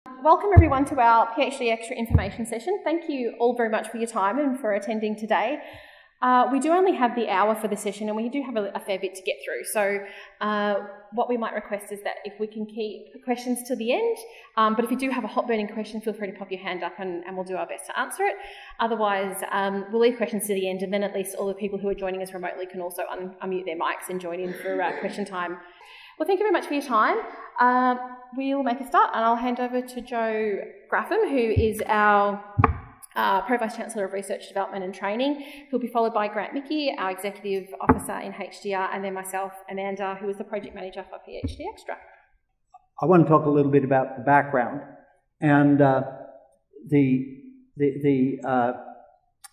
Welcome everyone to our PhD Extra information session. Thank you all very much for your time and for attending today. We do only have the hour for the session and we do have a fair bit to get through. So what we might request is that if we can keep questions till the end, but if you do have a hot burning question, feel free to pop your hand up and we'll do our best to answer it. Otherwise, we'll leave questions to the end and then at least all the people who are joining us remotely can also unmute their mics and join in for question time. Well, thank you very much for your time. We'll make a start and I'll hand over to Joe Graffam, who is our Pro-Vice-Chancellor of Research, Development and Training. He'll be followed by Grant Mickey, our Executive Officer in HDR, and then myself, Amanda, who is the Project Manager for PhD Extra. I want to talk a little bit about the background. And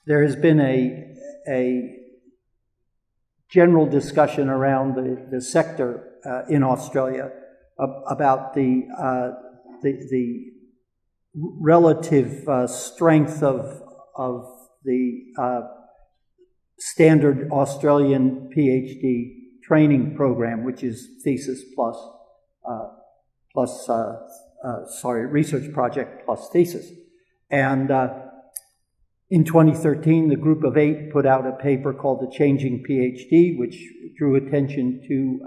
there has been a general discussion around the sector in Australia about the relative strength of the standard Australian PhD training program, which is thesis research project plus thesis. And in 2013, the group of 8 put out a paper called The Changing PhD, which drew attention to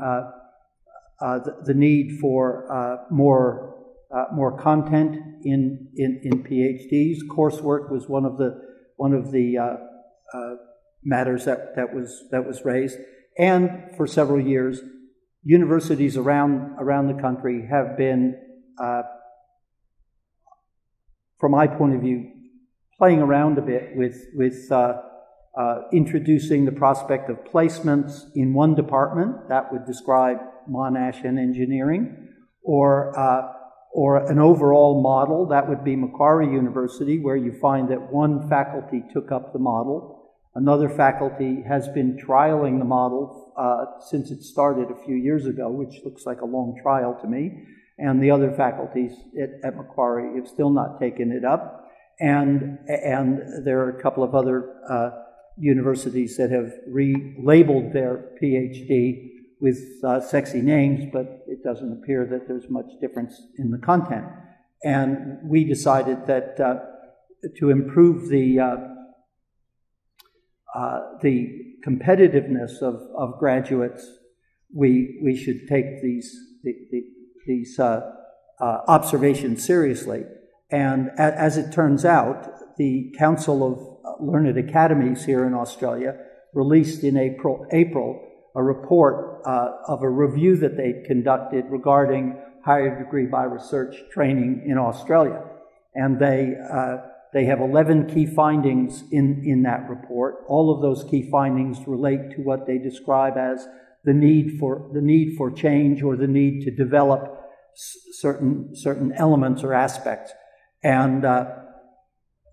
the need for more content in PhDs. Coursework was one of the matters that was raised, and for several years, universities around the country have been, from my point of view, playing around a bit with introducing the prospect of placements in one department that would describe Monash and engineering, or an overall model that would be Macquarie University, where you find that one faculty took up the model, another faculty has been trialing the model since it started a few years ago, which looks like a long trial to me, and the other faculties at Macquarie have still not taken it up, and there are a couple of other universities that have relabeled their PhD with sexy names, but it doesn't appear that there's much difference in the content. And we decided that to improve the competitiveness of graduates, we should take these observations seriously. And as it turns out, the Council of Learned Academies here in Australia released in April a report of a review that they conducted regarding higher degree by research training in Australia. And they have 11 key findings in that report. All of those key findings relate to what they describe as the need for change, or the need to develop certain elements or aspects. And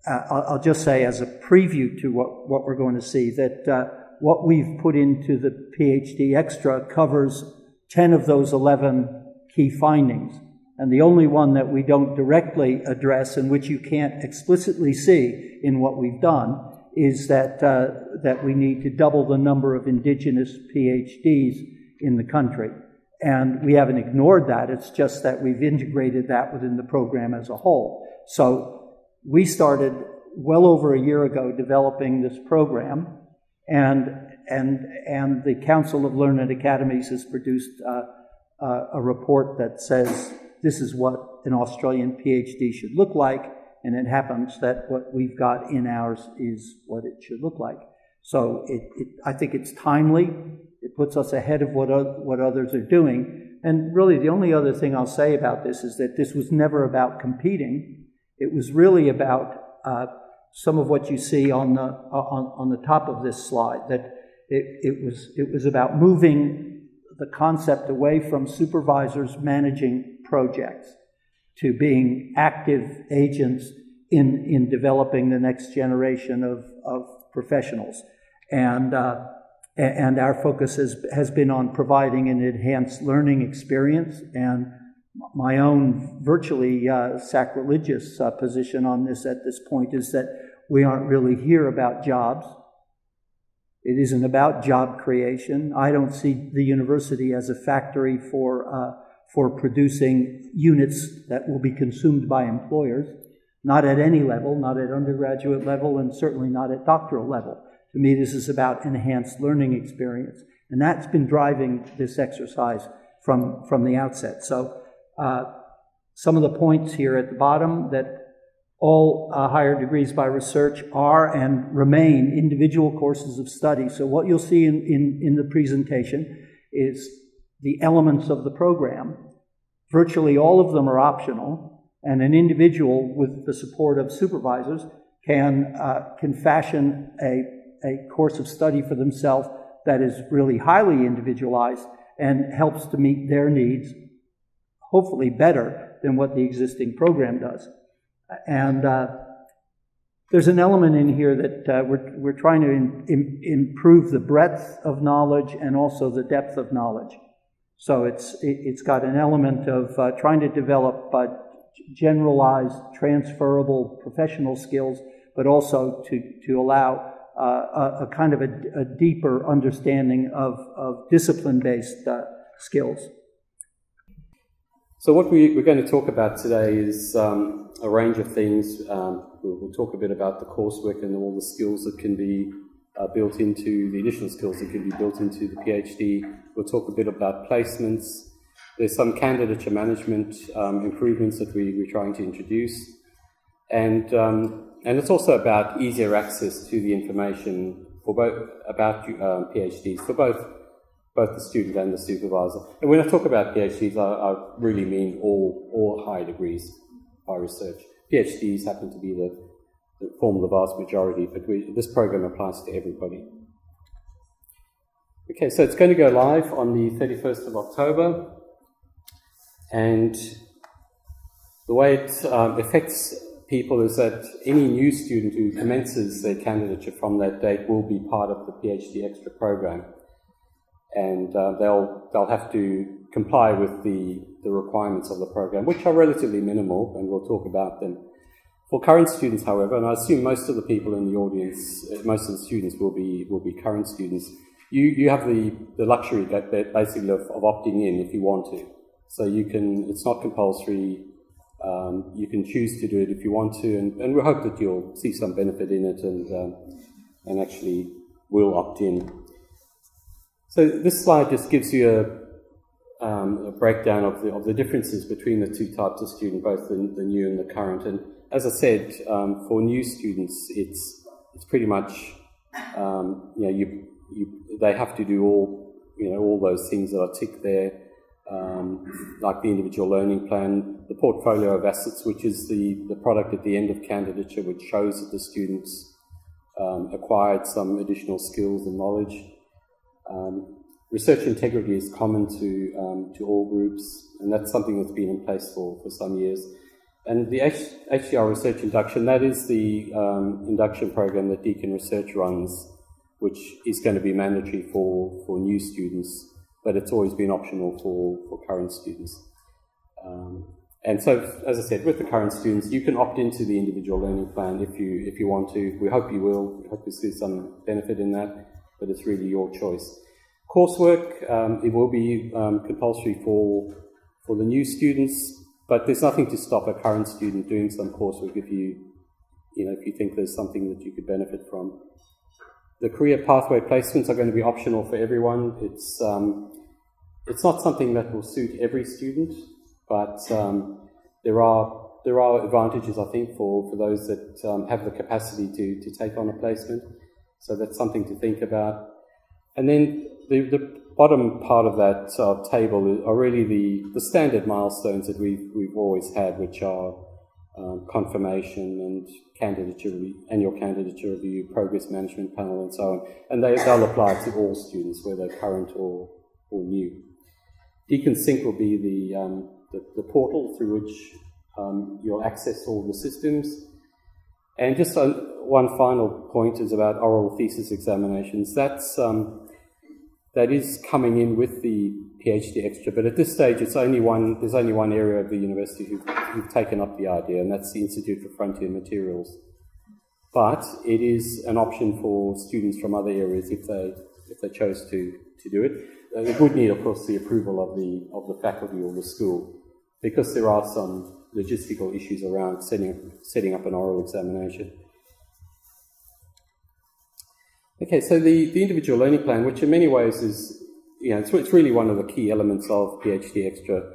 I'll just say as a preview to what we're going to see, that what we've put into the PhD Extra covers 10 of those 11 key findings. And the only one that we don't directly address, and which you can't explicitly see in what we've done, is that we need to double the number of Indigenous PhDs in the country. And we haven't ignored that, it's just that we've integrated that within the program as a whole. So we started well over a year ago developing this program, and the Council of Learned Academies has produced a report that says this is what an Australian PhD should look like, and it happens that what we've got in ours is what it should look like. So I think it's timely. It puts us ahead of what others are doing. And really the only other thing I'll say about this is that this was never about competing. It was really about some of what you see on the top of this slide, that it was about moving the concept away from supervisors managing projects to being active agents in developing the next generation of professionals. And our focus has been on providing an enhanced learning experience. And my own virtually sacrilegious position on this at this point is that we aren't really here about jobs. It isn't about job creation. I don't see the university as a factory for for producing units that will be consumed by employers, not at any level, not at undergraduate level, and certainly not at doctoral level. To me, this is about enhanced learning experience. And that's been driving this exercise from the outset. So some of the points here at the bottom, that all higher degrees by research are and remain individual courses of study. So what you'll see in the presentation is the elements of the program. Virtually all of them are optional, and an individual with the support of supervisors can fashion a course of study for themselves that is really highly individualized and helps to meet their needs, hopefully better than what the existing program does. And there's an element in here that we're trying to improve the breadth of knowledge and also the depth of knowledge. So it's got an element of trying to develop generalized, transferable professional skills, but also to allow a kind of a deeper understanding of discipline-based skills. So what we're going to talk about today is a range of things. We'll talk a bit about the coursework and all the skills that can be built into, the additional skills that can be built into the PhD. We'll talk a bit about placements. There's some candidature management improvements that we're trying to introduce. And it's also about easier access to the information for both about PhDs, for both the student and the supervisor. And when I talk about PhDs, I really mean all higher degrees by research. PhDs happen to be the form the vast majority, but this program applies to everybody. Okay, so it's going to go live on the 31st of October, and the way it affects people is that any new student who commences their candidature from that date will be part of the PhD Xtra program, and they'll have to comply with the requirements of the program, which are relatively minimal, and we'll talk about them. For current students, however, and I assume most of the people in the audience, most of the students will be current students, you have the luxury that basically of opting in if you want to. So it's not compulsory. You can choose to do it if you want to, and we hope that you'll see some benefit in it and actually will opt in. So this slide just gives you a breakdown of the differences between the two types of student, both the new and the current. And as I said, for new students, it's pretty much they have to do all those things that are ticked there. Like the individual learning plan, the portfolio of assets, which is the product at the end of candidature, which shows that the students acquired some additional skills and knowledge. Research integrity is common to all groups, and that's something that's been in place for some years. And the HDR Research Induction, that is the induction program that Deakin Research runs, which is going to be mandatory for new students, but it's always been optional for current students. And so, as I said, with the current students, you can opt into the individual learning plan if you want to. We hope you will. We hope you see some benefit in that, but it's really your choice. Coursework, it will be compulsory for the new students, but there's nothing to stop a current student doing some coursework if you think there's something that you could benefit from. The career pathway placements are going to be optional for everyone. It's not something that will suit every student, but there are advantages, I think, for those that have the capacity to take on a placement. So that's something to think about. And then the bottom part of that table are really the standard milestones that we've always had, which are confirmation and annual candidature review, progress management panel, and so on. And they'll apply to all students, whether current or new. DeakinSync will be the portal through which you'll access all the systems. And just one final point is about oral thesis examinations. That is coming in with the PhD Xtra, but at this stage there's only one area of the university who've taken up the idea, and that's the Institute for Frontier Materials. But it is an option for students from other areas if they chose to do it. it would need, of course, the approval of the faculty or the school, because there are some logistical issues around setting up an oral examination. Okay, so the individual learning plan, which in many ways is, it's really one of the key elements of PhD Xtra.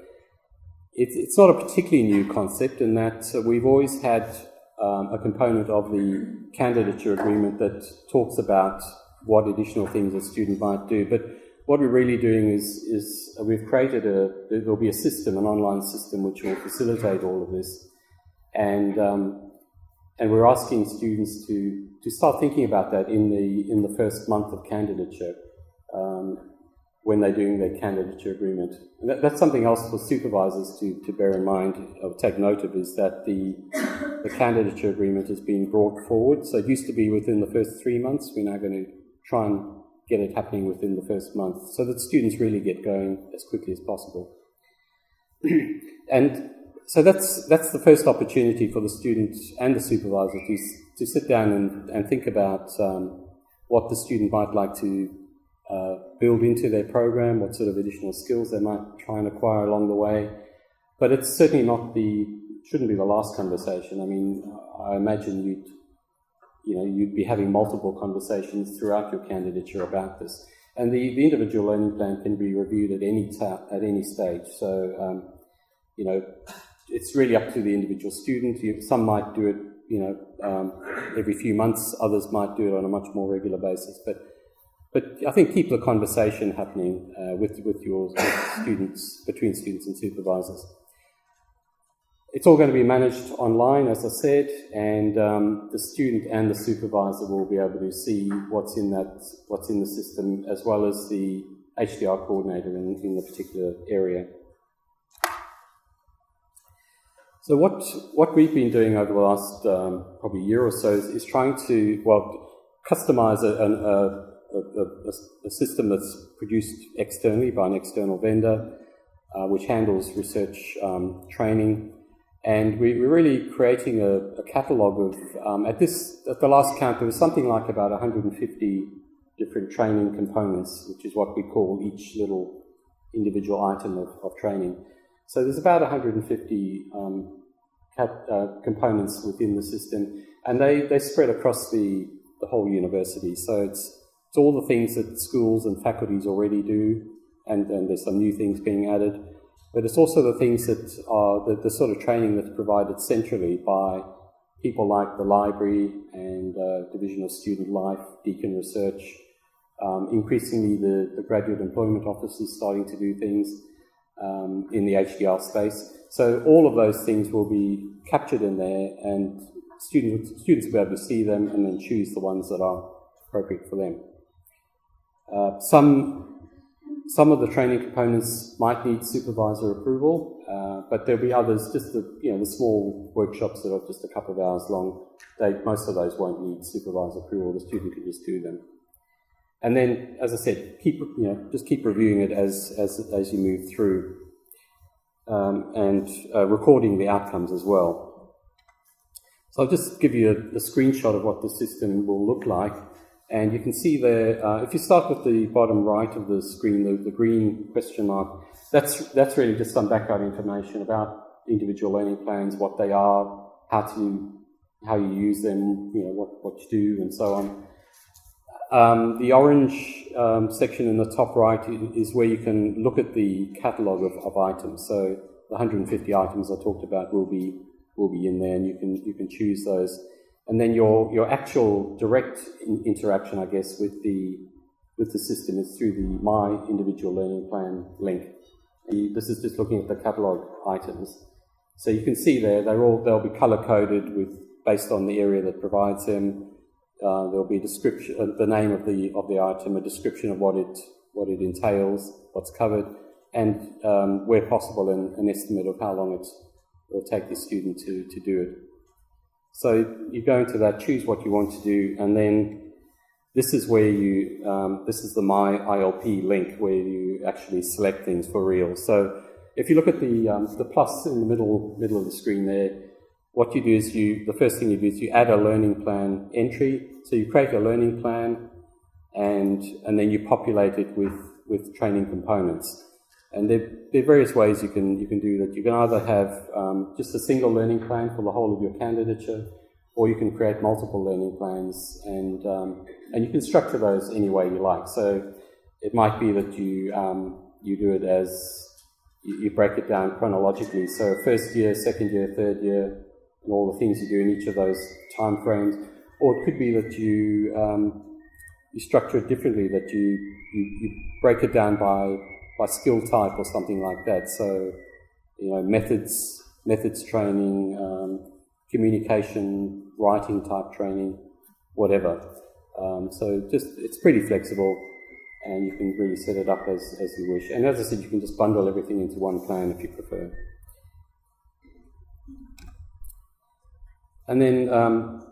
It's not a particularly new concept in that we've always had a component of the candidature agreement that talks about what additional things a student might do. But what we're really doing is we've created there'll be a system, an online system, which will facilitate all of this. And we're asking students to start thinking about that in the first month of candidature, when they're doing their candidature agreement. And that's something else for supervisors to bear in mind or take note of, is that the candidature agreement has been brought forward. So it used to be within the first 3 months. We're now going to try and get it happening within the first month, so that students really get going as quickly as possible. And so that's the first opportunity for the student and the supervisor to sit down and think about what the student might like to build into their program, what sort of additional skills they might try and acquire along the way. But it's certainly shouldn't be the last conversation. I mean, I imagine you'd be having multiple conversations throughout your candidature about this. And the individual learning plan can be reviewed at any stage. So, it's really up to the individual student. Some might do it, every few months. Others might do it on a much more regular basis. But I think keep the conversation happening with your students, between students and supervisors. It's all going to be managed online, as I said, and the student and the supervisor will be able to see what's in the system, as well as the HDR coordinator in the particular area. So what we've been doing over the last probably year or so is trying to customize a system that's produced externally by an external vendor, which handles research training. And we're really creating a catalogue of, at the last count, there was something like about 150 different training components, which is what we call each little individual item of training. So there's about 150 components within the system, and they spread across the whole university. So it's all the things that schools and faculties already do, and there's some new things being added. But it's also the things that are the sort of training that's provided centrally by people like the library and Division of Student Life, Deakin Research. Increasingly, the graduate employment offices starting to do things in the HDR space. So all of those things will be captured in there, and students will be able to see them and then choose the ones that are appropriate for them. Some of the training components might need supervisor approval, but there'll be others, just the small workshops that are just a couple of hours long. Most of those won't need supervisor approval. The student can just do them. And then, as I said, just keep reviewing it as you move through, and recording the outcomes as well. So I'll just give you a screenshot of what the system will look like. And you can see there, if you start with the bottom right of the screen, the green question mark, that's really just some background information about individual learning plans, what they are, how you use them, what you do, and so on. The orange section in the top right is where you can look at the catalogue of items. So the 150 items I talked about will be in there, and you can choose those. And then your actual direct interaction, I guess, with the system is through the My Individual Learning Plan link. This is just looking at the catalogue items. So you can see there they'll be color coded based on the area that provides them. There'll be a description, the name of the item, a description of what it entails, what's covered, and where possible, an estimate of how long it will take the student to do it. So you go into that, choose what you want to do, and then this is where this is the My ILP link, where you actually select things for real. So if you look at the plus in the middle of the screen there, what you do is the first thing you do is you add a learning plan entry. So you create a learning plan, and then you populate it with with training components. And there are various ways you can do that. You can either have just a single learning plan for the whole of your candidature, or you can create multiple learning plans, and you can structure those any way you like. So it might be that you do it as you break it down chronologically. So first year, second year, third year, and all the things you do in each of those time frames. Or it could be that you structure it differently, that you break it down by skill type or something like that. So, methods training, communication, writing type training, whatever. So it's pretty flexible, and you can really set it up as you wish. And as I said, you can just bundle everything into one plan if you prefer. And then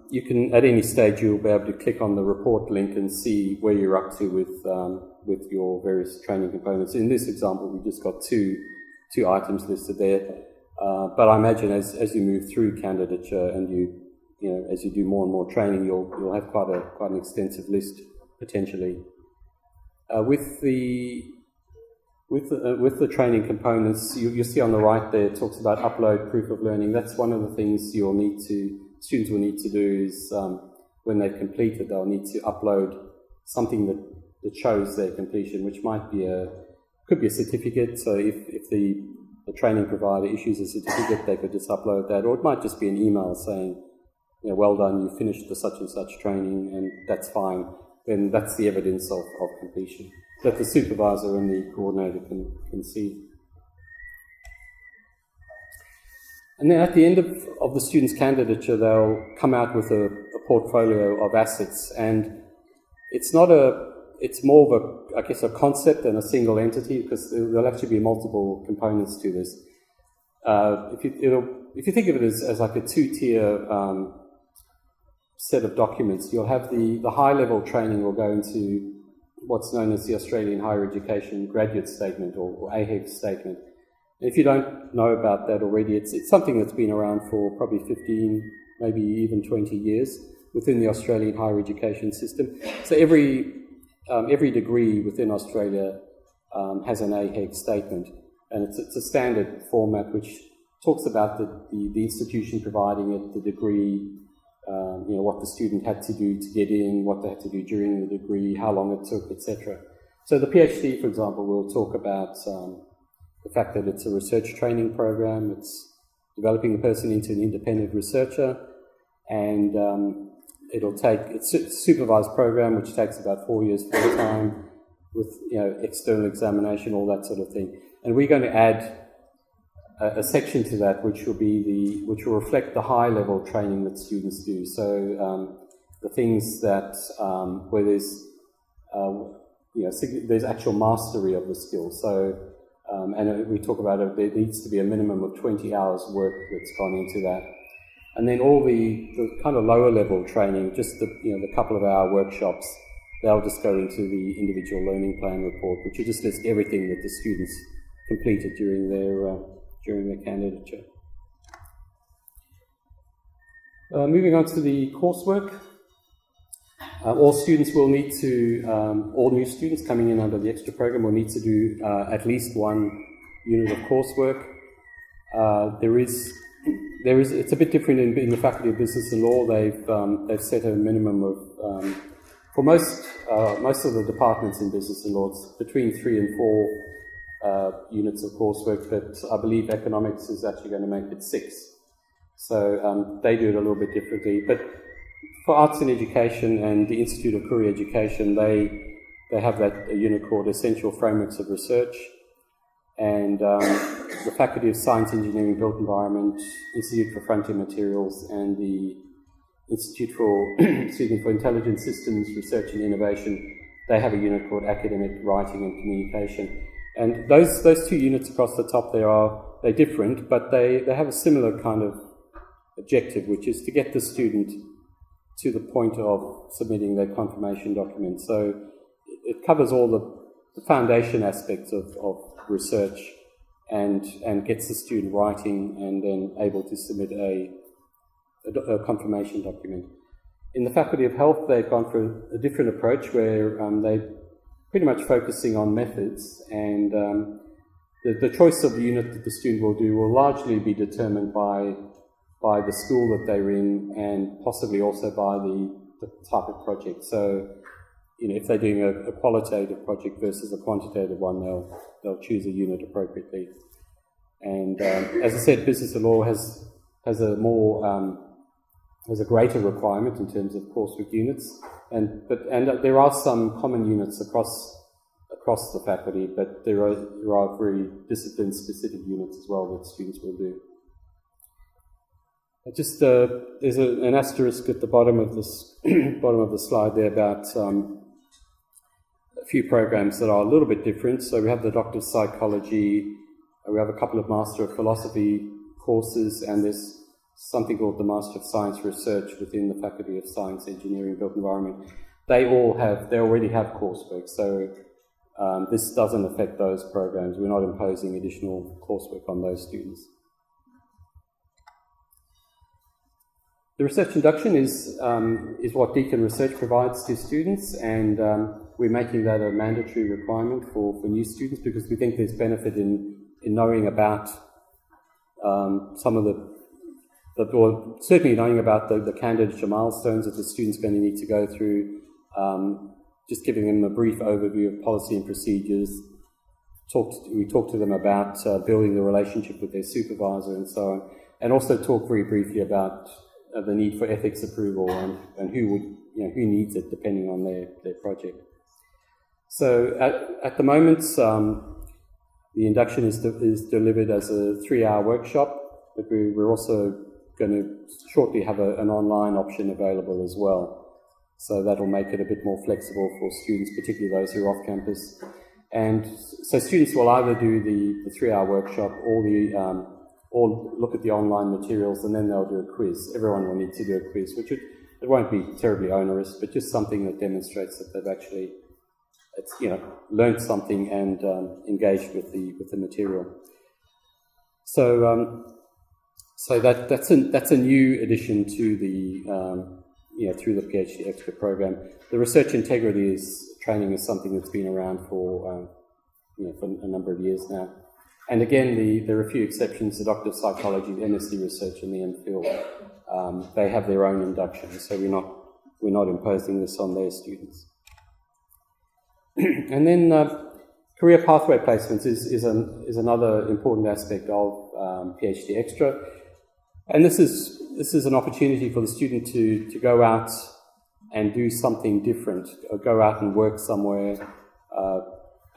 you can, at any stage, you'll be able to click on the report link and see where you're up to with your various training components. In this example, we've just got two items listed there. But I imagine as you move through candidature and as you do more and more training, you'll have quite an extensive list potentially. With the training components, you'll see on the right there, it talks about upload proof of learning. That's one of the things students will need to do is when they've completed, they'll need to upload something that shows their completion, which could be a certificate. So if the training provider issues a certificate, they could just upload that, or it might just be an email saying, well done, you finished the such and such training, and that's fine. Then that's the evidence of completion that the supervisor and the coordinator can see. And then at the end of the student's candidature, they'll come out with a portfolio of assets, and it's more of a concept than a single entity, because there'll actually be multiple components to this. If you think of it as like a two-tier set of documents, you'll have the high-level training will go into what's known as the Australian Higher Education Graduate Statement, or AHEG Statement. And if you don't know about that already, it's something that's been around for probably 15, maybe even 20 years within the Australian higher education system. So every degree within Australia has an AHEG statement, and it's a standard format which talks about the institution providing it, the degree, what the student had to do to get in, what they had to do during the degree, how long it took, etc. So the PhD, for example, will talk about the fact that it's a research training program, it's developing the person into an independent researcher, and it's a supervised program which takes about 4 years full time with external examination, all that sort of thing. And we're going to add a section to that which will reflect the high level training that students do. So the things that where there's actual mastery of the skill. So and we talk about it, there needs to be a minimum of 20 hours work that's gone into that. And then all the kind of lower level training, just the couple of hour workshops, they'll just go into the individual learning plan report, which will just list everything that the students completed during their candidature. Moving on to the coursework. All students will need to, all new students coming in under the Xtra program will need to do at least one unit of coursework. It's a bit different in the Faculty of Business and Law. They've set a minimum of, for most of the departments in Business and Law, it's between 3 and 4 units of coursework, but I believe Economics is actually going to make it 6. So they do it a little bit differently. But for Arts in Education and the Institute of Career Education, they have a unit called Essential Frameworks of Research. And the Faculty of Science, Engineering, Built Environment, Institute for Frontier Materials, and the Institute for Intelligent Systems Research and Innovation, they have a unit called Academic Writing and Communication. And those 2 units across the top they're different, but they have a similar kind of objective, which is to get the student to the point of submitting their confirmation document. So it covers all the foundation aspects of research and gets the student writing and then able to submit a confirmation document. In the Faculty of Health, they've gone for a different approach where pretty much focusing on methods, and the choice of the unit that the student will do will largely be determined by the school that they're in, and possibly also by the type of project. So, if they're doing a qualitative project versus a quantitative one, they'll choose a unit appropriately. And as I said, business and law has a greater requirement in terms of coursework units, and there are some common units across the faculty, but there are very discipline-specific units as well that students will do. Just there's an asterisk at the bottom of this bottom of the slide there about a few programs that are a little bit different. So we have the Doctor of Psychology, we have a couple of Master of Philosophy courses, and there's something called the Master of Science Research within the Faculty of Science, Engineering, Built Environment. They already have coursework, so this doesn't affect those programs. We're not imposing additional coursework on those students. The research induction is what Deakin Research provides to students, and we're making that a mandatory requirement for new students because we think there's benefit in knowing about some of or certainly knowing about the candidature milestones that the student's going to need to go through, just giving them a brief overview of policy and procedures. We talk to them about building the relationship with their supervisor and so on, and also talk very briefly about the need for ethics approval and who needs it depending on their project. So at the moment, the induction is delivered as a 3-hour workshop, but we're also going to shortly have an online option available as well. So that'll make it a bit more flexible for students, particularly those who are off campus. And so students will either do the 3-hour workshop or look at the online materials, and then they'll do a quiz. Everyone will need to do a quiz, which it won't be terribly onerous, but just something that demonstrates that they've actually learned something and engaged with the material. So that's a new addition to the through the PhD Xtra program. The research integrity training is something that's been around for a number of years now. And again, there are a few exceptions. The Doctor of Psychology, the MSc Research, and the MPhil, they have their own induction, so we're not imposing this on their students. And then career pathway placements is another important aspect of PhD Xtra, and this is an opportunity for the student to go out and do something different, or go out and work somewhere,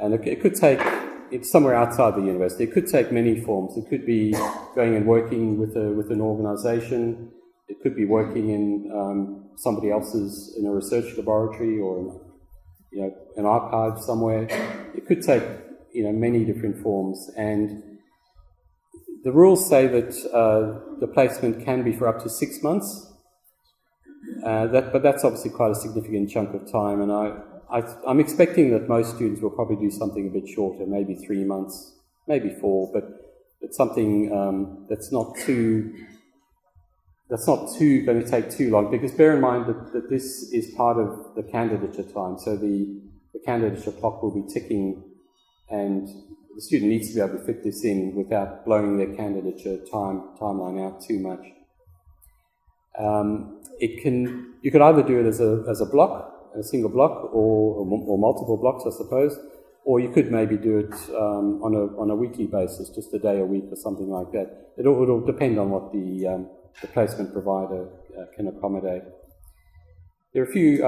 and it could take. It's somewhere outside the university. It could take many forms. It could be going and working with an organisation. It could be working in somebody else's, in a research laboratory or an archive somewhere. It could take many different forms, and the rules say that the placement can be for up to 6 months. But that's obviously quite a significant chunk of time, and I'm expecting that most students will probably do something a bit shorter, maybe 3 months, maybe 4, but something that's not going to take too long, because bear in mind that this is part of the candidature time, so the candidature clock will be ticking, and the student needs to be able to fit this in without blowing their candidature timeline out too much. You could either do it as a block, a single block, or multiple blocks, I suppose, or you could maybe do it on a weekly basis, just a day a week or something like that. It'll depend on what the placement provider can accommodate. There are a few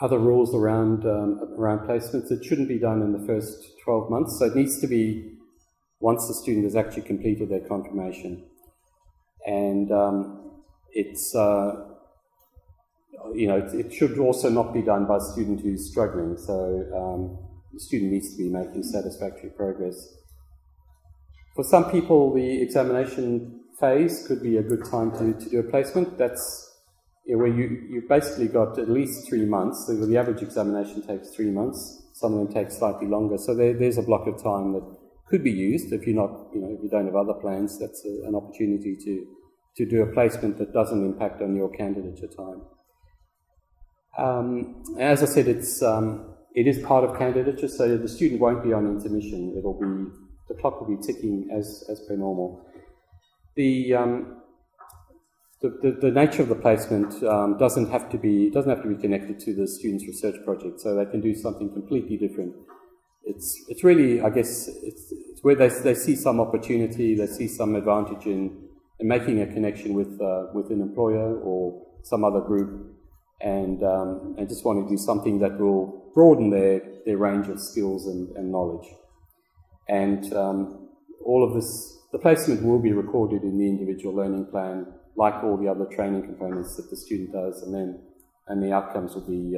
other rules around placements. It shouldn't be done in the first 12 months, so it needs to be once the student has actually completed their confirmation, and it should also not be done by a student who's struggling, so the student needs to be making satisfactory progress. For some people, the examination phase could be a good time to do a placement. That's where you've basically got at least 3 months. So the average examination takes 3 months. Some of them take slightly longer. So there's a block of time that could be used if if you don't have other plans. That's an opportunity to do a placement that doesn't impact on your candidature time. As I said, it is part of Candidature, so the student won't be on intermission. The clock will be ticking as per normal. The nature of the placement doesn't have to be connected to the student's research project, so they can do something completely different. It's really, I guess, it's where they see some opportunity, they see some advantage in making a connection with an employer or some other group, and just want to do something that will broaden their range of skills and knowledge. And all of this, the placement will be recorded in the individual learning plan, like all the other training components that the student does, and the outcomes will be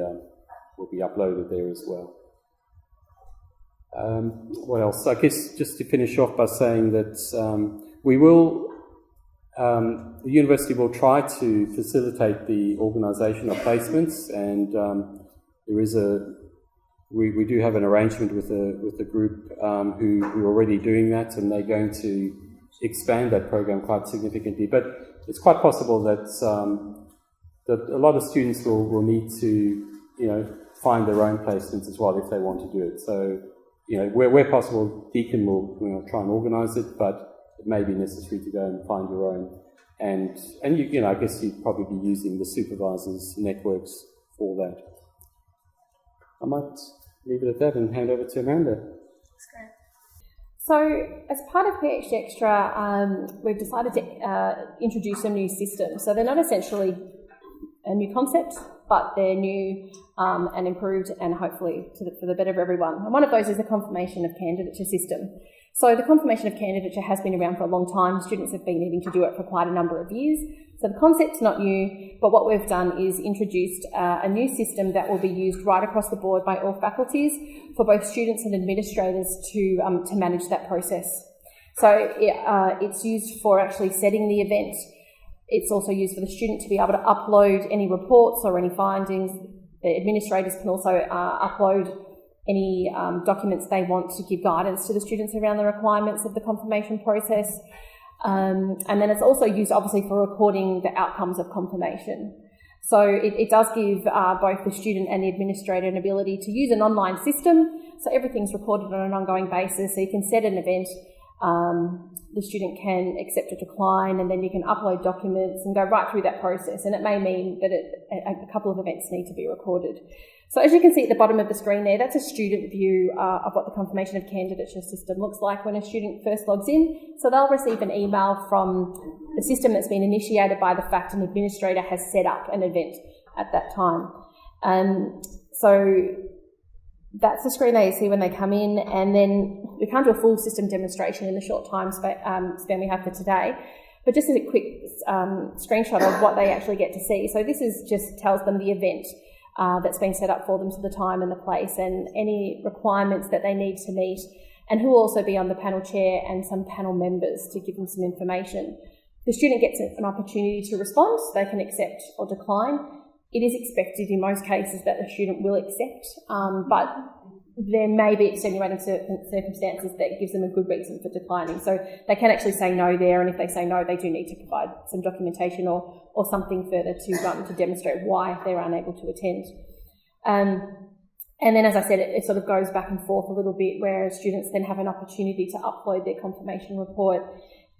uploaded there as well. What else? I guess just to finish off by saying that the university will try to facilitate the organisation of placements, and we do have an arrangement with a group who are already doing that, and they're going to expand that program quite significantly. But it's quite possible that a lot of students will need to find their own placements as well if they want to do it. So where possible, Deakin will try and organise it, but it may be necessary to go and find your own. And I guess you'd probably be using the supervisors' networks for that. I might leave it at that and hand over to Amanda. That's great. So, as part of PhD Xtra, we've decided to introduce a new system. So they're not essentially a new concept, but they're new and improved, and hopefully for the better of everyone. And one of those is the confirmation of candidature system. So the confirmation of candidature has been around for a long time. Students have been needing to do it for quite a number of years. So the concept's not new, but what we've done is introduced a new system that will be used right across the board by all faculties for both students and administrators to manage that process. So it's used for actually setting the event. It's also used for the student to be able to upload any reports or any findings. The administrators can also upload any documents they want to give guidance to the students around the requirements of the confirmation process. And then it's also used obviously for recording the outcomes of confirmation. So it does give both the student and the administrator an ability to use an online system. So everything's recorded on an ongoing basis. So you can set an event, the student can accept or decline, and then you can upload documents and go right through that process. And it may mean that a couple of events need to be recorded. So as you can see at the bottom of the screen there, that's a student view of what the confirmation of candidature system looks like when a student first logs in. So they'll receive an email from the system that's been initiated by the fact an administrator has set up an event at that time. So that's the screen they see when they come in, and then we can't do a full system demonstration in the short time span we have for today. But just as a quick screenshot of what they actually get to see. So this just tells them the event that's been set up for them, to the time and the place, and any requirements that they need to meet, and who will also be on the panel chair and some panel members to give them some information. The student gets an opportunity to respond. So they can accept or decline. It is expected in most cases that the student will accept, but there may be extenuating circumstances that gives them a good reason for declining. So they can actually say no there, and if they say no, they do need to provide some documentation or something further to demonstrate why they're unable to attend. And then, as I said, it sort of goes back and forth a little bit, where students then have an opportunity to upload their confirmation report,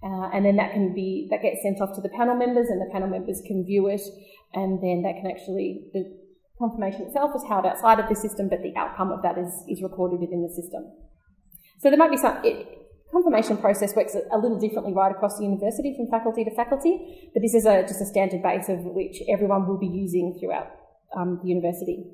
and then that gets sent off to the panel members, and the panel members can view it, and then they can actually, the confirmation itself is held outside of the system, but the outcome of that is recorded within the system. So there might be confirmation process works a little differently right across the university from faculty to faculty, but this is just a standard base of which everyone will be using throughout the university.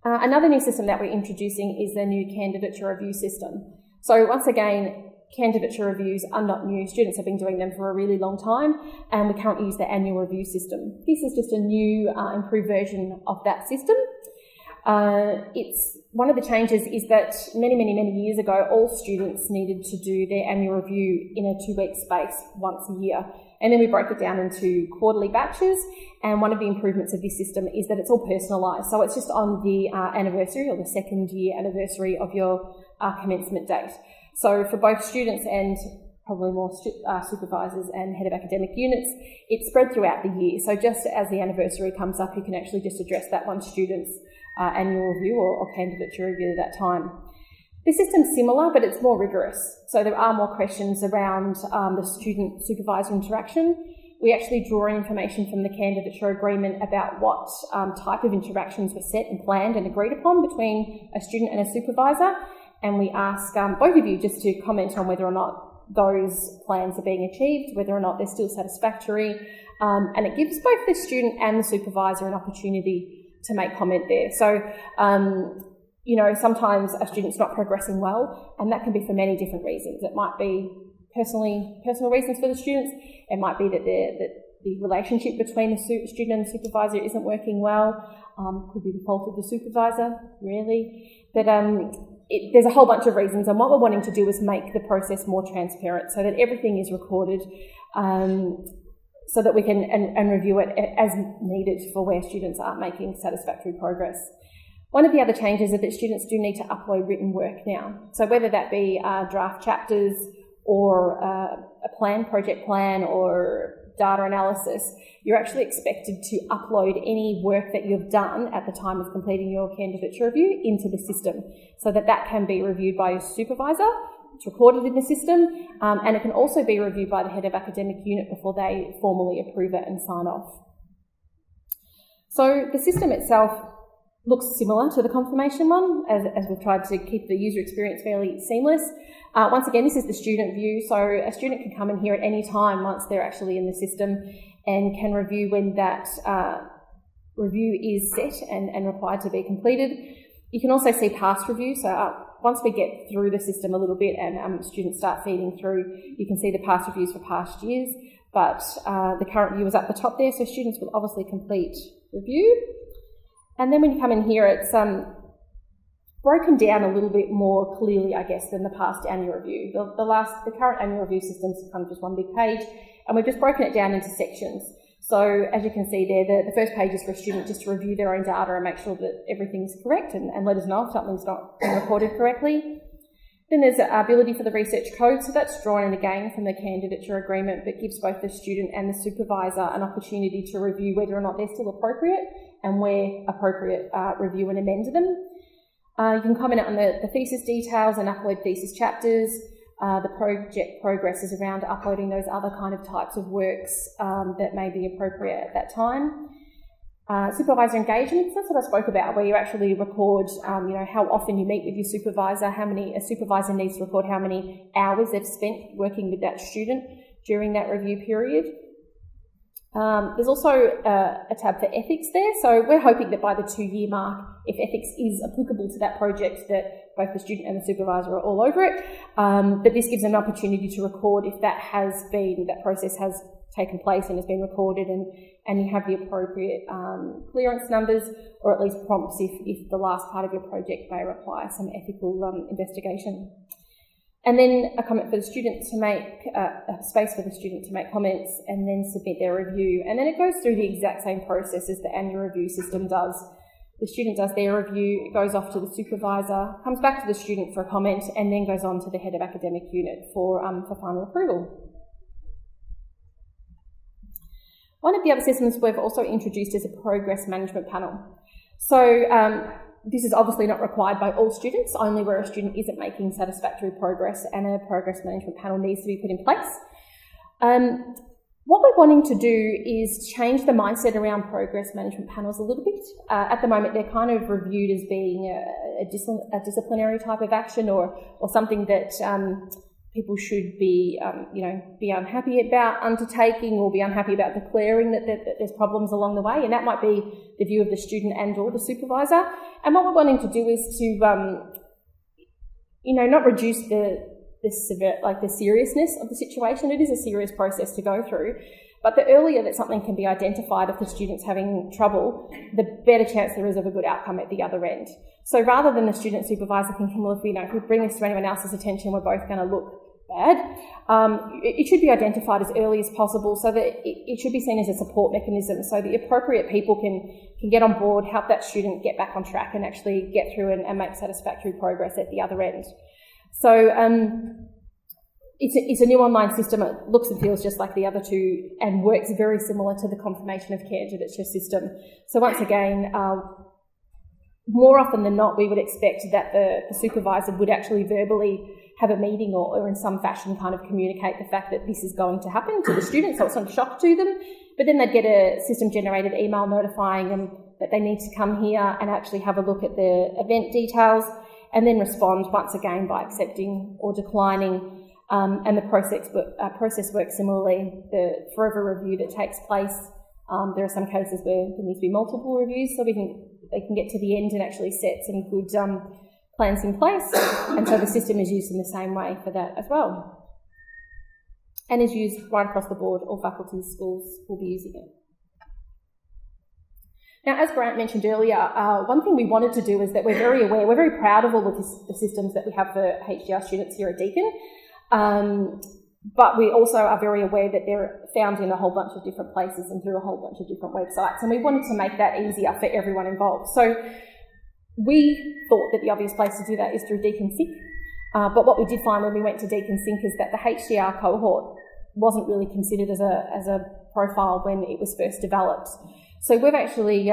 Another new system that we're introducing is the new candidature review system. So once again, candidature reviews are not new. Students have been doing them for a really long time, and we currently use the annual review system. This is just a new, improved version of that system. It's one of the changes is that many years ago, all students needed to do their annual review in a 2-week space once a year. And then we broke it down into quarterly batches. And one of the improvements of this system is that it's all personalised. So it's just on the anniversary, or the second year anniversary of your commencement date. So for both students and probably more supervisors and head of academic units, it's spread throughout the year. So just as the anniversary comes up, you can actually just address that one student's annual review or candidature review at that time. The system's similar, but it's more rigorous. So there are more questions around the student-supervisor interaction. We actually draw information from the candidature agreement about what type of interactions were set and planned and agreed upon between a student and a supervisor. And we ask both of you just to comment on whether or not those plans are being achieved, whether or not they're still satisfactory. And it gives both the student and the supervisor an opportunity to make comment there. So, sometimes a student's not progressing well, and that can be for many different reasons. It might be personal reasons for the students. It might be that the relationship between the student and the supervisor isn't working well. Could be the fault of the supervisor, really. But there's a whole bunch of reasons, and what we're wanting to do is make the process more transparent so that everything is recorded, so that we can and review it as needed for where students aren't making satisfactory progress. One of the other changes is that students do need to upload written work now. So whether that be draft chapters or a project plan or data analysis, you're actually expected to upload any work that you've done at the time of completing your candidature review into the system so that can be reviewed by your supervisor. It's recorded in the system, and it can also be reviewed by the head of academic unit before they formally approve it and sign off. So the system itself looks similar to the confirmation one, as we've tried to keep the user experience fairly seamless. Once again, this is the student view, so a student can come in here at any time once they're actually in the system and can review when that review is set and required to be completed. You can also see past review, so once we get through the system a little bit and students start feeding through, you can see the past reviews for past years, but the current view is at the top there, so students will obviously complete review. And then when you come in here, it's broken down a little bit more clearly, I guess, than the past annual review. The current annual review system is kind of just one big page, and we've just broken it down into sections. So as you can see there, the first page is for a student just to review their own data and make sure that everything's correct and let us know if something's not been recorded correctly. Then there's the ability for the research code, so that's drawn in again from the candidature agreement, but gives both the student and the supervisor an opportunity to review whether or not they're still appropriate and where appropriate review and amend them. You can comment on the thesis details and upload thesis chapters. The project progress is around uploading those other kind of types of works that may be appropriate at that time. Supervisor engagement, that's what I spoke about, where you actually record how often you meet with your supervisor, a supervisor needs to record how many hours they've spent working with that student during that review period. There's also a tab for ethics there, so we're hoping that by the 2-year mark, if ethics is applicable to that project, that both the student and the supervisor are all over it, but this gives them an opportunity to record if that process has taken place and has been recorded, and you have the appropriate clearance numbers, or at least prompts if the last part of your project may require some ethical investigation. And then a comment for the student to make, a space for the student to make comments and then submit their review. And then it goes through the exact same process as the annual review system does. The student does their review, it goes off to the supervisor, comes back to the student for a comment, and then goes on to the head of academic unit for final approval. One of the other systems we've also introduced is a progress management panel. So this is obviously not required by all students, only where a student isn't making satisfactory progress and a progress management panel needs to be put in place. What we're wanting to do is change the mindset around progress management panels a little bit. At the moment, they're kind of reviewed as being a disciplinary type of action or something that people should be unhappy about undertaking or be unhappy about declaring that there's problems along the way, and that might be the view of the student and or the supervisor. And what we're wanting to do is to, not reduce the seriousness of the situation. It is a serious process to go through, but the earlier that something can be identified if the student's having trouble, the better chance there is of a good outcome at the other end. So rather than the student supervisor thinking, well, if we bring this to anyone else's attention, we're both going to look bad, it should be identified as early as possible so that it should be seen as a support mechanism so the appropriate people can get on board, help that student get back on track and actually get through and make satisfactory progress at the other end. So it's a new online system. It looks and feels just like the other two and works very similar to the confirmation of candidature system. So once again, more often than not, we would expect that the supervisor would actually verbally have a meeting or in some fashion kind of communicate the fact that this is going to happen to the students, so it's not a shock to them. But then they'd get a system-generated email notifying them that they need to come here and actually have a look at the event details and then respond once again by accepting or declining. And the process works similarly. The forever review that takes place, there are some cases where there needs to be multiple reviews so they can get to the end and actually set some good plans in place. And so the system is used in the same way for that as well. And is used right across the board. All faculties, schools will be using it. Now, as Grant mentioned earlier, one thing we wanted to do is that we're very proud of all of the systems that we have for HDR students here at Deakin, but we also are very aware that they're found in a whole bunch of different places and through a whole bunch of different websites, and we wanted to make that easier for everyone involved. So we thought that the obvious place to do that is through DeakinSync, but what we did find when we went to DeakinSync is that the HDR cohort wasn't really considered as a profile when it was first developed. So we've actually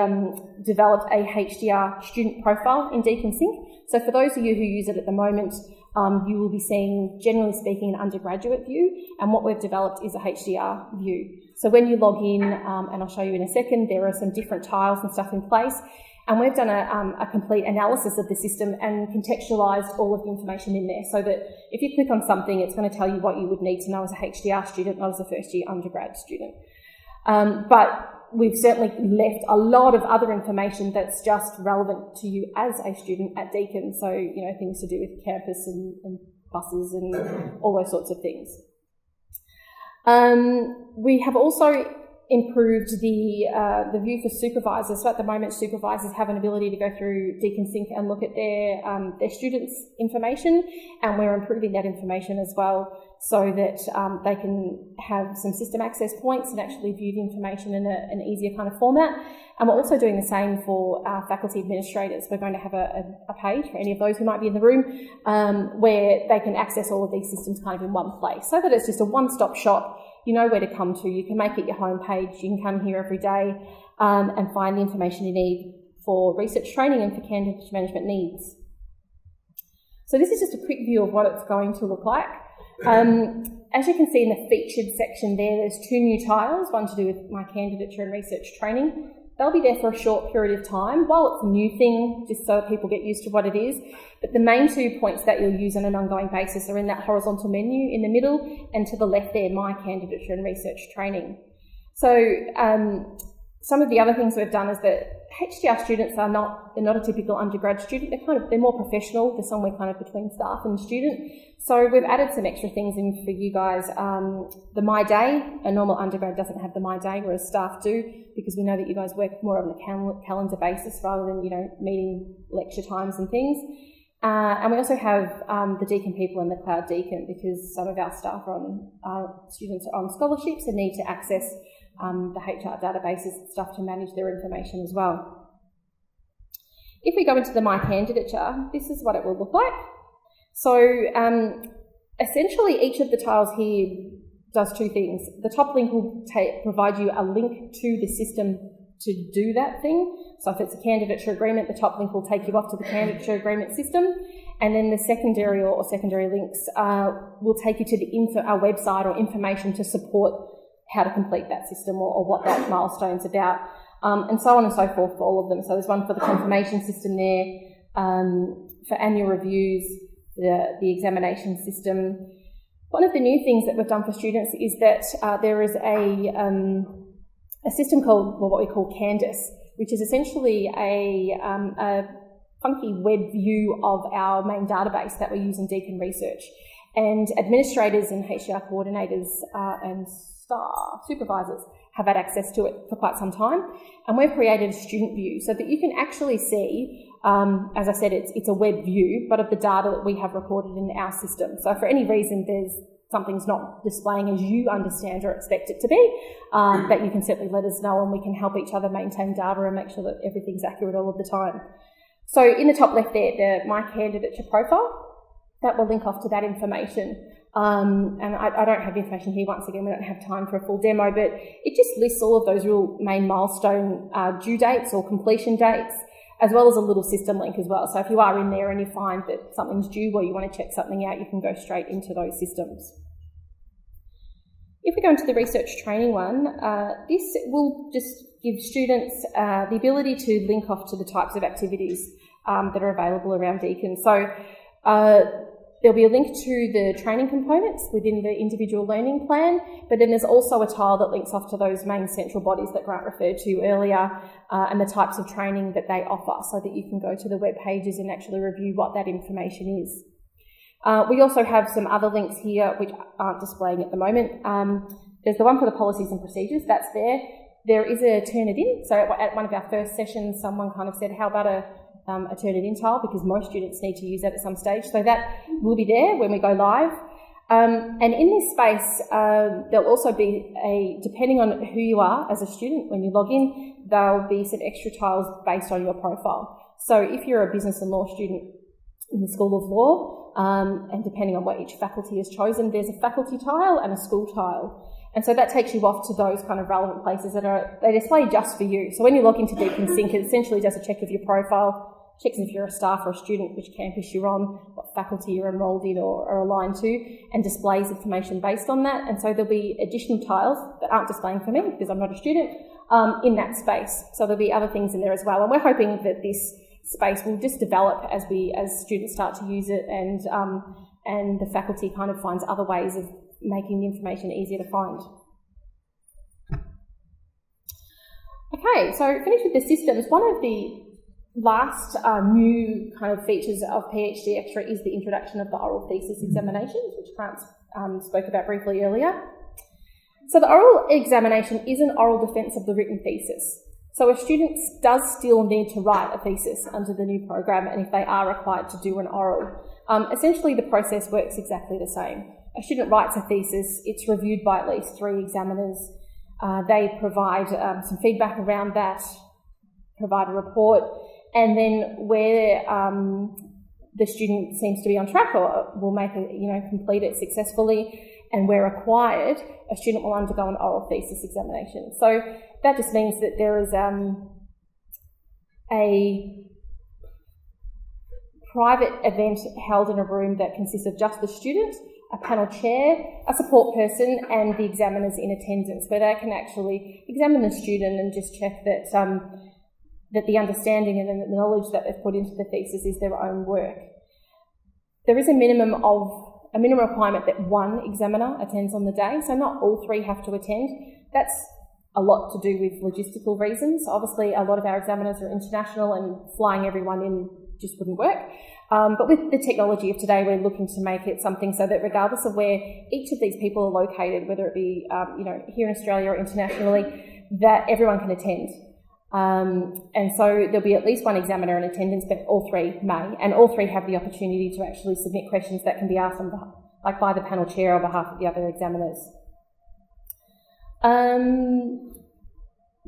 developed a HDR student profile in DeakinSync. So for those of you who use it at the moment, you will be seeing, generally speaking, an undergraduate view, and what we've developed is a HDR view. So when you log in, and I'll show you in a second, there are some different tiles and stuff in place, and we've done a complete analysis of the system and contextualised all of the information in there so that if you click on something, it's going to tell you what you would need to know as a HDR student, not as a first-year undergrad student. But we've certainly left a lot of other information that's just relevant to you as a student at Deakin. So, things to do with campus and buses and all those sorts of things. We have also improved the view for supervisors. So at the moment, supervisors have an ability to go through DeakinSync and look at their students' information, and we're improving that information as well so that they can have some system access points and actually view the information in an easier kind of format. And we're also doing the same for faculty administrators. We're going to have a page for any of those who might be in the room where they can access all of these systems kind of in one place so that it's just a one-stop shop. You know where to come to. You can make it your home page. You can come here every day and find the information you need for research training and for candidate management needs. So this is just a quick view of what it's going to look like. As you can see in the featured section there's two new tiles, one to do with my candidature and research training. They'll be there for a short period of time while it's a new thing, just so people get used to what it is. But the main 2 points that you'll use on an ongoing basis are in that horizontal menu in the middle, and to the left there, my candidature and research training. So some of the other things we've done is that HDR students they're not a typical undergrad student. They're more professional. They're somewhere kind of between staff and student. So we've added some extra things in for you guys. The My Day, a normal undergrad doesn't have the My Day, whereas staff do, because we know that you guys work more on a calendar basis rather than, meeting lecture times and things. And we also have the Deakin people in the Cloud Deakin, because some of our staff students are on scholarships and need to access the HR databases and stuff to manage their information as well. If we go into the My Candidature, this is what it will look like. So essentially each of the tiles here does two things. The top link will provide you a link to the system to do that thing. So if it's a candidature agreement, the top link will take you off to the candidature agreement system. And then the secondary links will take you to our website or information to support how to complete that system or what that milestone's about, and so on and so forth for all of them. So there's one for the confirmation system there, for annual reviews, the examination system. One of the new things that we've done for students is that there is a system called, what we call Candice, which is essentially a funky web view of our main database that we use in Deakin Research. And administrators and HDR coordinators and staff supervisors have had access to it for quite some time. And we've created a student view so that you can actually see, as I said, it's a web view, but of the data that we have recorded in our system. So for any reason something's not displaying as you understand or expect it to be, that you can certainly let us know, and we can help each other maintain data and make sure that everything's accurate all of the time. So in the top left there, the My Candidature profile, that will link off to that information. And I don't have the information here. Once again, we don't have time for a full demo, but it just lists all of those real main milestone due dates or completion dates, as well as a little system link as well. So if you are in there and you find that something's due or you want to check something out, you can go straight into those systems. If we go into the research training one, this will just give students the ability to link off to the types of activities that are available around Deakin. So there'll be a link to the training components within the individual learning plan, but then there's also a tile that links off to those main central bodies that Grant referred to earlier, and the types of training that they offer, so that you can go to the web pages and actually review what that information is. We also have some other links here which aren't displaying at the moment. There's the one for the policies and procedures, that's there. There is a Turnitin. So at one of our first sessions, someone kind of said, how about a Turnitin tile, because most students need to use that at some stage. So that will be there when we go live. And in this space, there'll also be depending on who you are as a student, when you log in, there'll be some extra tiles based on your profile. So if you're a business and law student in the School of Law, and depending on what each faculty has chosen, there's a faculty tile and a school tile. And so that takes you off to those kind of relevant places they display just for you. So when you log into DeakinSync, it essentially does a check of your profile, checks if you're a staff or a student, which campus you're on, what faculty you're enrolled in or aligned to, and displays information based on that. And so there'll be additional tiles that aren't displaying for me because I'm not a student in that space. So there'll be other things in there as well. And we're hoping that this space will just develop as students start to use it, and the faculty kind of finds other ways of making the information easier to find. Okay, so finish with the systems. One of the last new kind of features of PhD Xtra is the introduction of the oral thesis examinations, which Grant spoke about briefly earlier. So the oral examination is an oral defence of the written thesis. So a student does still need to write a thesis under the new program, and if they are required to do an oral. Essentially the process works exactly the same. A student writes a thesis, it's reviewed by at least 3 examiners. They provide some feedback around that, provide a report, and then where the student seems to be on track or will complete it successfully, and where required, a student will undergo an oral thesis examination. So that just means that there is a private event held in a room that consists of just the student, a panel chair, a support person, and the examiners in attendance, where they can actually examine the student and just check that that the understanding and the knowledge that they've put into the thesis is their own work. There is a minimum requirement that 1 examiner attends on the day, so not all 3 have to attend. That's a lot to do with logistical reasons. Obviously, a lot of our examiners are international, and flying everyone in just wouldn't work. But with the technology of today, we're looking to make it something so that regardless of where each of these people are located, whether it be here in Australia or internationally, that everyone can attend. And so there'll be at least 1 examiner in attendance, but all 3 may, and all 3 have the opportunity to actually submit questions that can be asked by the panel chair on behalf of the other examiners.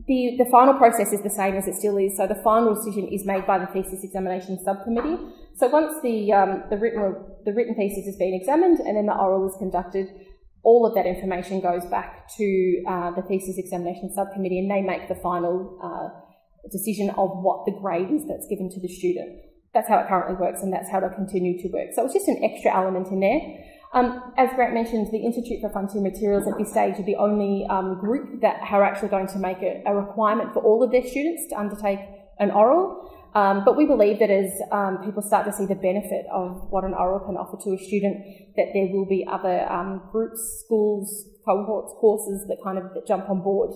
The final process is the same as it still is. So the final decision is made by the thesis examination subcommittee. So once the written thesis has been examined and then the oral is conducted, all of that information goes back to the thesis examination subcommittee, and they make the final decision of what the grade is that's given to the student. That's how it currently works, and that's how it'll continue to work. So it's just an extra element in there. As Grant mentioned, the Institute for Frontier Materials at this stage are the only group that are actually going to make it a requirement for all of their students to undertake an oral. But we believe that as people start to see the benefit of what an oral can offer to a student, that there will be other groups, schools, cohorts, courses that jump on board.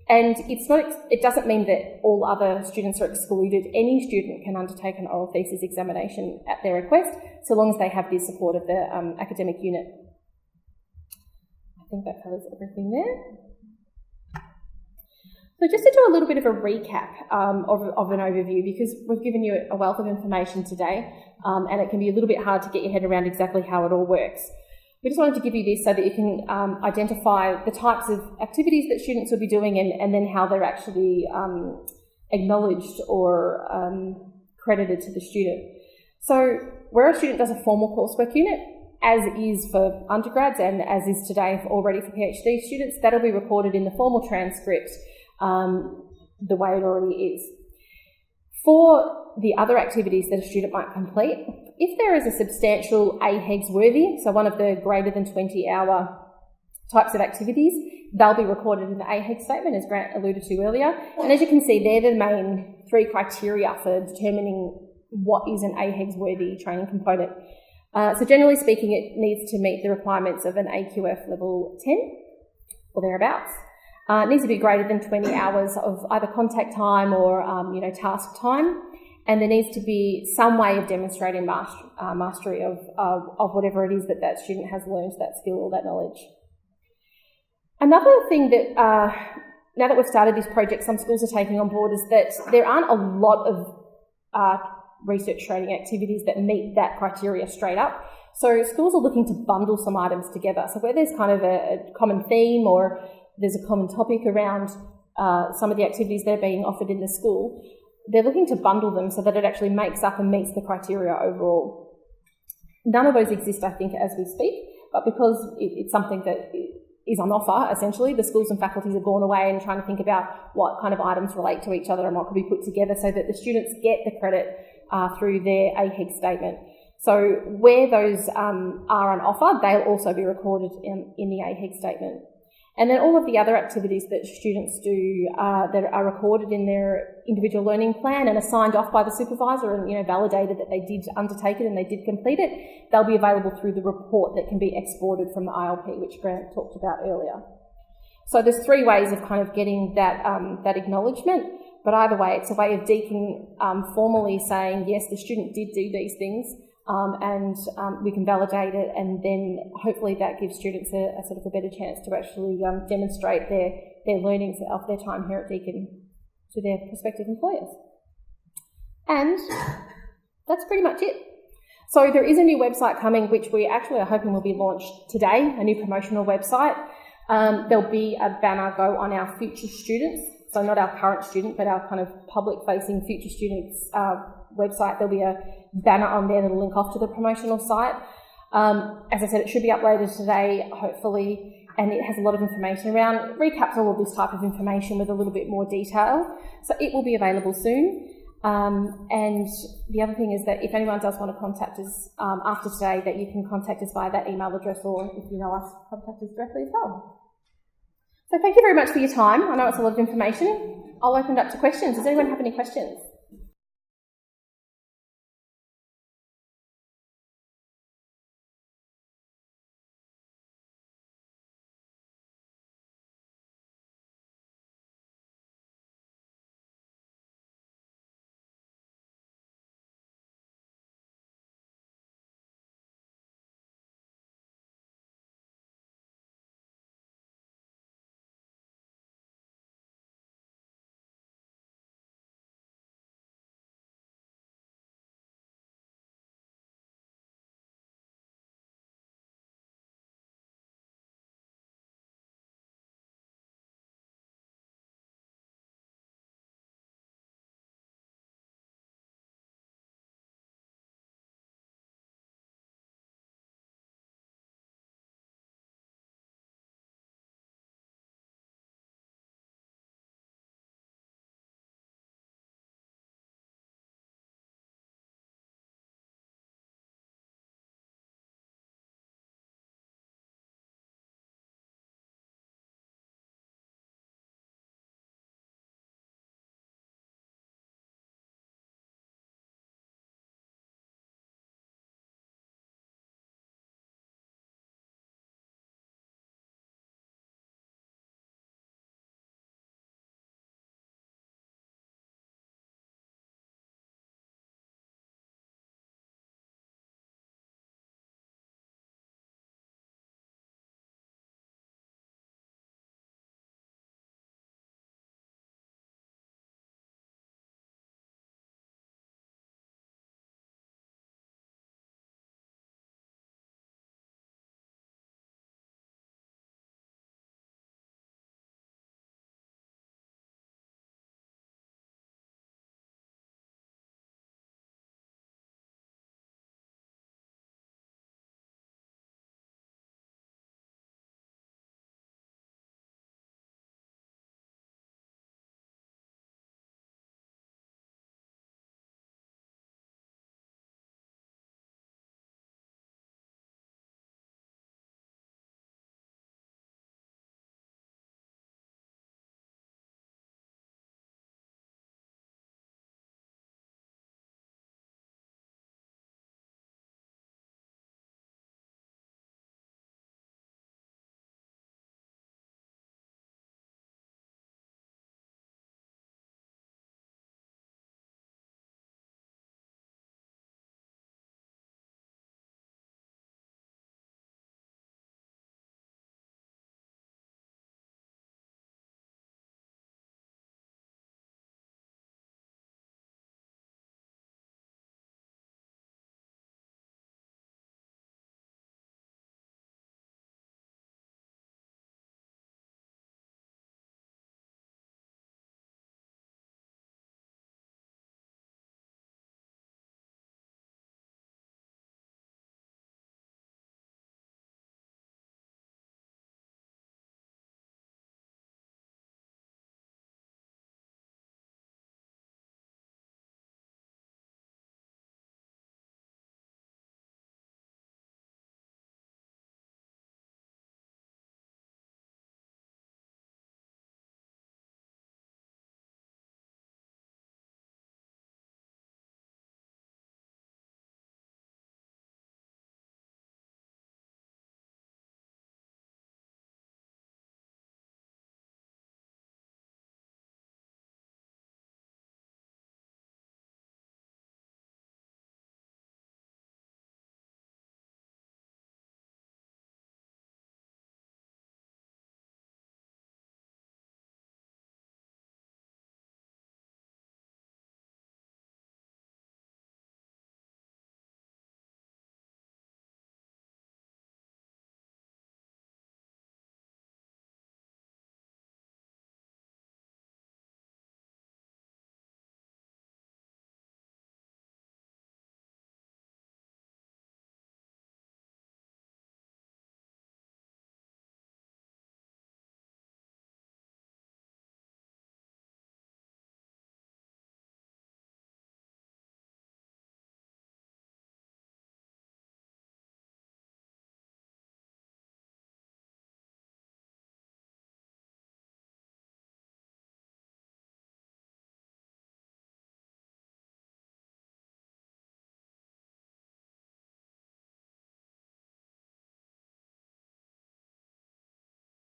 And it doesn't mean that all other students are excluded. Any student can undertake an oral thesis examination at their request, so long as they have the support of the academic unit. I think that covers everything there. So just to do a little bit of a recap of an overview, because we've given you a wealth of information today, and it can be a little bit hard to get your head around exactly how it all works. We just wanted to give you this so that you can identify the types of activities that students will be doing, and then how they're actually acknowledged or credited to the student. So where a student does a formal coursework unit, as is for undergrads and as is today already for PhD students, that'll be recorded in the formal transcript the way it already is. For the other activities that a student might complete, if there is a substantial AHEGS worthy, so one of the greater than 20-hour types of activities, they'll be recorded in the AHEGS statement, as Grant alluded to earlier. And as you can see, they're the main 3 criteria for determining what is an AHEGS worthy training component. So generally speaking, it needs to meet the requirements of an AQF level 10 or thereabouts. It needs to be greater than 20 hours of either contact time or task time, and there needs to be some way of demonstrating mastery of whatever it is that student has learned, that skill or that knowledge. Another thing that, now that we've started this project, some schools are taking on board is that there aren't a lot of research training activities that meet that criteria straight up. So schools are looking to bundle some items together. So where there's kind of a common theme or there's a common topic around some of the activities that are being offered in the school, they're looking to bundle them so that it actually makes up and meets the criteria overall. None of those exist, I think, as we speak, but because it's something that is on offer, essentially, the schools and faculties have gone away and trying to think about what kind of items relate to each other and what could be put together so that the students get the credit through their AHEGS statement. So where those are on offer, they'll also be recorded in the AHEGS statement. And then all of the other activities that students do that are recorded in their individual learning plan and are signed off by the supervisor and validated that they did undertake it and they did complete it, they'll be available through the report that can be exported from the ILP, which Grant talked about earlier. So there's 3 ways of kind of getting that acknowledgement, but either way, it's a way of Deakin formally saying, yes, the student did do these things, and we can validate it, and then hopefully that gives students a sort of a better chance to actually demonstrate their learnings of their time here at Deakin to their prospective employers. And that's pretty much it. So there is a new website coming, which we actually are hoping will be launched today, a new promotional website. There'll be a banner go on our future students, so not our current student, but our kind of public-facing future students website. There'll be a banner on there that'll link off to the promotional site. As I said, it should be uploaded today, hopefully, and it has a lot of information around, recaps all of this type of information with a little bit more detail. So it will be available soon. And the other thing is that if anyone does want to contact us after today, that you can contact us via that email address, or if you know us, contact us directly as well. So thank you very much for your time. I know it's a lot of information. I'll open it up to questions. Does anyone have any questions?